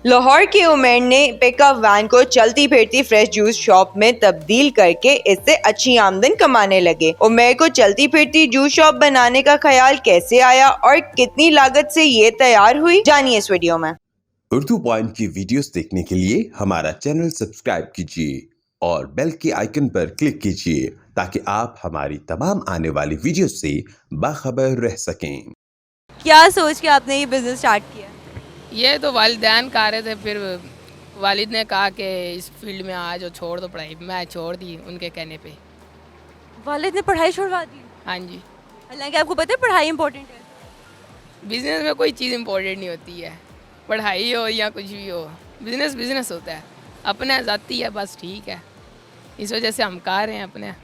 लाहौर के उमर ने pickup van को चलती फिरती फ्रेश जूस शॉप में तब्दील करके इससे अच्छी आमदन कमाने लगे। उमर को चलती फिरती जूस शॉप बनाने का ख्याल कैसे आया और कितनी लागत से ये तैयार हुई, जानिए इस वीडियो में। उर्दू पॉइंट की वीडियोस देखने के लिए हमारा चैनल सब्सक्राइब कीजिए और बेल के आइकन पर क्लिक कीजिए ताकि आप हमारी तमाम आने वाली वीडियोस से बाखबर रह सकें। क्या सोच के आपने ये बिजनेस स्टार्ट किया? ये तो वालिदैन कह रहे थे, फिर वालिद ने कहा कि इस फील्ड में आ जाओ, छोड़ दो पढ़ाई। मैं छोड़ दी उनके कहने पे। वालिद ने पढ़ाई छुड़वा दी? हाँ जी। हालांकि आपको पता है पढ़ाई इंपॉर्टेंट है। बिज़नेस में कोई चीज़ इंपॉर्टेंट नहीं होती है, पढ़ाई हो या कुछ भी हो। बिज़नेस बिज़नेस होता है, अपना ज़ाती है, बस ठीक है। इस वजह से हम कह रहे हैं, अपने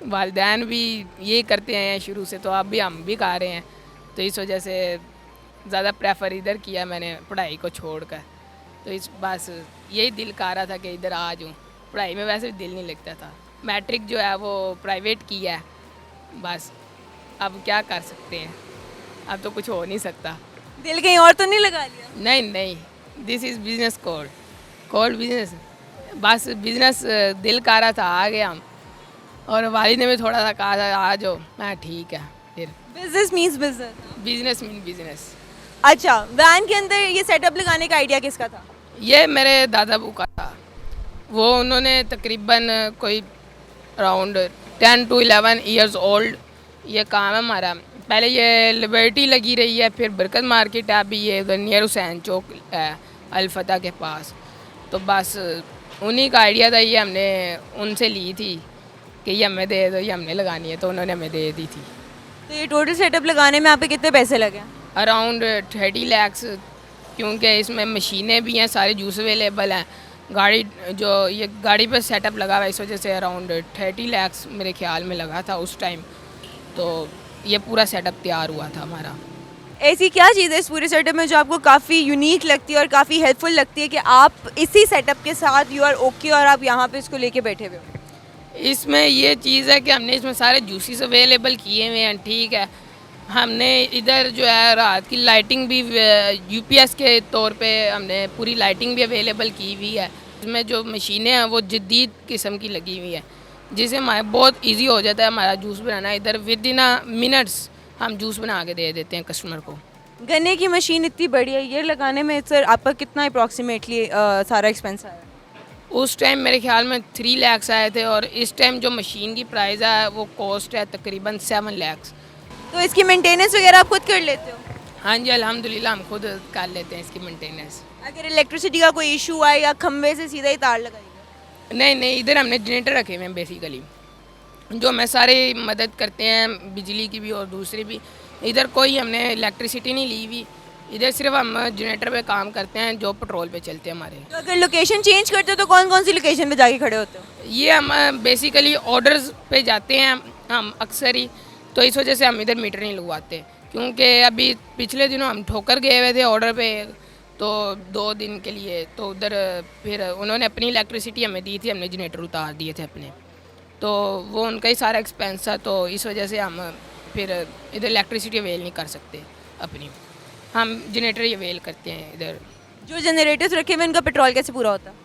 वालिदैन भी ये करते हैं शुरू से, तो अब भी हम भी कह रहे हैं। तो इस वजह से ज़्यादा प्रेफर इधर किया मैंने पढ़ाई को छोड़कर। तो इस बस यही दिल कर रहा था कि इधर आ जाऊँ। पढ़ाई में वैसे भी दिल नहीं लगता था। मैट्रिक जो है वो प्राइवेट किया है, बस अब क्या कर सकते हैं, अब तो कुछ हो नहीं सकता। दिल कहीं और तो नहीं लगा लिया? नहीं नहीं, this is business cold business. बस बिजनेस दिल कर रहा था, आ गया हम। और वालिद ने भी थोड़ा सा कहा था आ जाओ, मैं ठीक है। फिर business means business. Business mean business. अच्छा, वैन के अंदर ये सेटअप लगाने का आइडिया किसका था? ये मेरे दादा बू का था। वो उन्होंने तकरीबन कोई अराउंड 10 to 11 ईयर्स ओल्ड ये काम है हमारा। पहले ये लिबर्टी लगी रही है, फिर बरकत मार्केट है, अभी ये उधर नियर हुसैन चौक है अलफता के पास। तो बस उन्हीं का आइडिया था, ये हमने उनसे ली थी कि ये हमें दे दो, ये हमने लगानी है, तो उन्होंने हमें दे दी थी। तो ये टोटल सेटअप लगाने में आप पे कितने पैसे लगे? अराउंड 30 lakhs, क्योंकि इसमें मशीनें भी हैं, सारे जूस अवेलेबल हैं। गाड़ी जो ये गाड़ी पे सेटअप लगा हुआ है, इस वजह से अराउंड 30 lakhs मेरे ख्याल में लगा था उस टाइम। तो ये पूरा सेटअप तैयार हुआ था हमारा। ऐसी क्या चीज़ है इस पूरे सेटअप में जो आपको काफ़ी यूनिक लगती है और काफ़ी हेल्पफुल लगती है कि आप इसी सेटअप के साथ यू आर ओके और आप यहाँ पे इसको लेके बैठे हुए हो? इसमें ये चीज़ है कि हमने इसमें सारे जूसेस अवेलेबल किए हुए हैं, ठीक है। हमने इधर जो है रात की लाइटिंग भी यूपीएस के तौर पे हमने पूरी लाइटिंग भी अवेलेबल की हुई है। इसमें जो मशीनें हैं वो जदीद किस्म की लगी हुई है, जिससे हमारे बहुत इजी हो जाता है हमारा जूस बनाना। इधर विद इन मिनट्स हम जूस बना के दे देते हैं कस्टमर को। गन्ने की मशीन इतनी बड़ी है, ये लगाने में सर आपका कितना अप्रॉक्सीमेटली सारा एक्सपेंस आया? उस टाइम मेरे ख्याल में 3 lakhs आए थे, और इस टाइम जो मशीन की प्राइस है वो कॉस्ट है तकरीबन 7 lakhs। तो इसकी मेंटेनेंस वगैरह आप खुद कर लेते हो? हाँ जी, अल्हम्दुलिल्लाह हम खुद कर लेते हैं इसकी मेंटेनेंस। अगर इलेक्ट्रिसिटी का कोई इशू आए या खंभे से सीधा ही तार लगाइएगा? नहीं नहीं, इधर हमने जनरेटर रखे हुए हैं बेसिकली, जो हमें सारे मदद करते हैं, बिजली की भी और दूसरी भी। इधर कोई हमने इलेक्ट्रिसिटी नहीं ली हुई, इधर सिर्फ हम जनरेटर पे काम करते हैं जो पेट्रोल पे चलते हैं हमारे। तो अगर लोकेशन चेंज करते हो तो कौन कौन सी लोकेशन पे जाके खड़े होते हो? ये हम बेसिकली ऑर्डर्स पे जाते हैं हम अक्सर ही, तो इस वजह से हम इधर मीटर नहीं लगवाते, क्योंकि अभी पिछले दिनों हम ठोकर गए हुए थे ऑर्डर पे, तो 2 दिन के लिए। तो उधर फिर उन्होंने अपनी इलेक्ट्रिसिटी हमें दी थी, हमने जनरेटर उतार दिए थे अपने, तो वो उनका ही सारा एक्सपेंस था। तो इस वजह से हम फिर इधर इलेक्ट्रिसिटी अवेल नहीं कर सकते अपनी, हम जनरेटर ही अवेल करते हैं इधर। जो जनरेटर्स रखे हुए उनका पेट्रोल कैसे पूरा होता है?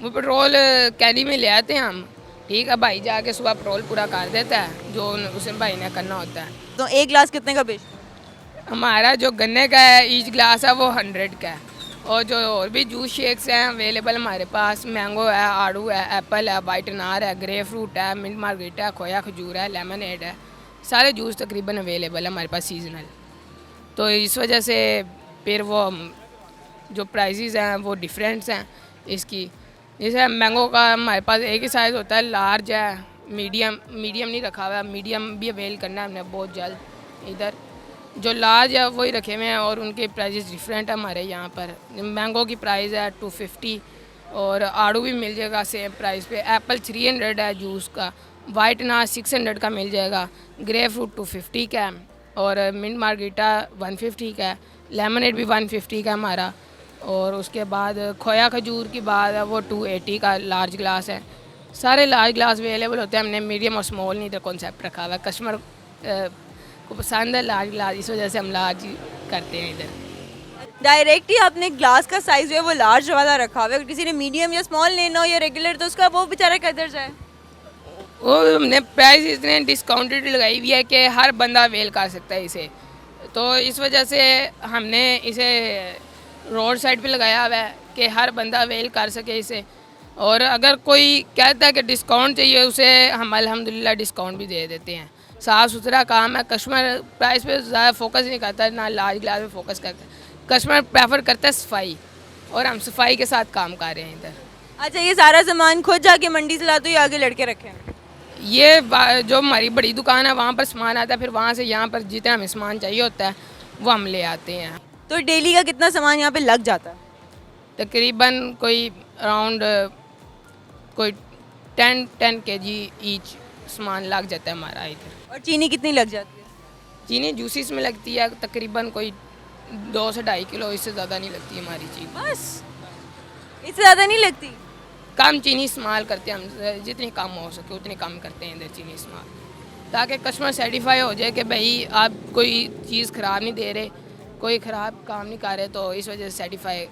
वो पेट्रोल कैदी में ले आते हैं हम, ठीक है। भाई जाके सुबह पेट्रोल पूरा कर देता है जो उसे भाई ने करना होता है। तो एक ग्लास कितने का बेचते हो? हमारा जो गन्ने का है ईच ग्लास है वो 100 का है, और जो और भी जूस शेक्स हैं अवेलेबल हमारे पास, मैंगो है, आड़ू है, एप्पल है, वाइट अनार है, ग्रे फ्रूट है, मिंट मार्गरीटा है, खोया खजूर है, लेमनेड है, सारे जूस तकरीबन अवेलेबल है हमारे पास सीजनल। तो इस वजह से फिर वो जो प्राइसेस हैं वो डिफरेंट्स हैं इसकी। जैसे मैंगो का हमारे पास एक ही साइज़ होता है, लार्ज है, मीडियम नहीं रखा हुआ है, मीडियम भी अवेल करना है हमने बहुत जल्द। इधर जो लार्ज है वही रखे हुए हैं, और उनके प्राइसेस डिफरेंट है हमारे यहाँ पर। मैंगो की प्राइस है 250, और आड़ू भी मिल जाएगा सेम प्राइस पे। एप्पल 300 है जूस का, वाइट अनार 600 का मिल जाएगा, ग्रे फ्रूट 250 का है, और मिंट मार्गरीटा 150 का है, लेमनेड भी 150 का हमारा। और उसके बाद खोया खजूर की बात है वो 280 का लार्ज ग्लास है। सारे लार्ज ग्लास अवेलेबल होते हैं, हमने मीडियम और स्मॉल नहीं तो कॉन्सेप्ट रखा हुआ है। कस्टमर को पसंद है लार्ज ग्लास, इस वजह से हम लार्ज करते हैं इधर। डायरेक्ट ही आपने ग्लास का साइज जो है वो लार्ज वाला रखा हुआ है, अगर किसी ने मीडियम या स्मॉल लेना हो या रेगुलर तो उसका वो बेचारा किधर जाए। वो हमने प्राइस इतने डिस्काउंटेड लगाई हुई है कि हर बंदा अवेल कर सकता है इसे, तो इस वजह से हमने इसे रोड साइड पे लगाया हुआ है कि हर बंदा अवेल कर सके इसे। और अगर कोई कहता है कि डिस्काउंट चाहिए उसे हम अल्हम्दुलिल्लाह डिस्काउंट भी दे देते हैं। साफ़ सुथरा काम है, कस्टमर प्राइस पे ज़्यादा फोकस नहीं करता, ना लार्ज ग्लास पे फोकस करता है। कस्टमर प्रेफर करता है सफाई, और हम सफाई के साथ काम कर रहे हैं इधर। अच्छा, ये सारा सामान खुद जाके मंडी से लाते हो या आगे लड़के रखे हैं? ये जो हमारी बड़ी दुकान है वहाँ पर सामान आता है, फिर वहाँ से यहाँ पर जितना हमें सामान चाहिए होता है वो हम ले आते हैं। तो डेली का कितना सामान यहाँ पे लग जाता है? तकरीबन कोई अराउंड कोई 10 kg ईच सामान लग जाता है हमारा इधर। और चीनी कितनी लग जाती है? चीनी जूसिस में लगती है तकरीबन कोई 2 से 2.5 किलो, इससे ज़्यादा नहीं लगती हमारी चीनी। बस इससे ज़्यादा नहीं लगती? कम चीनी इस्तेमाल करते हैं हम, जितनी कम हो सके उतनी कम करते हैं इधर चीनी इस्तेमाल, ताकि कस्टमर सेटिस्फाई हो जाए कि भाई आप कोई चीज़ ख़राब नहीं दे रहे, कोई ख़राब काम नहीं कर रहे, तो इस वजह से सेटिस्फाई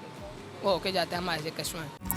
हो के जाता है हमारे से कस्टमर।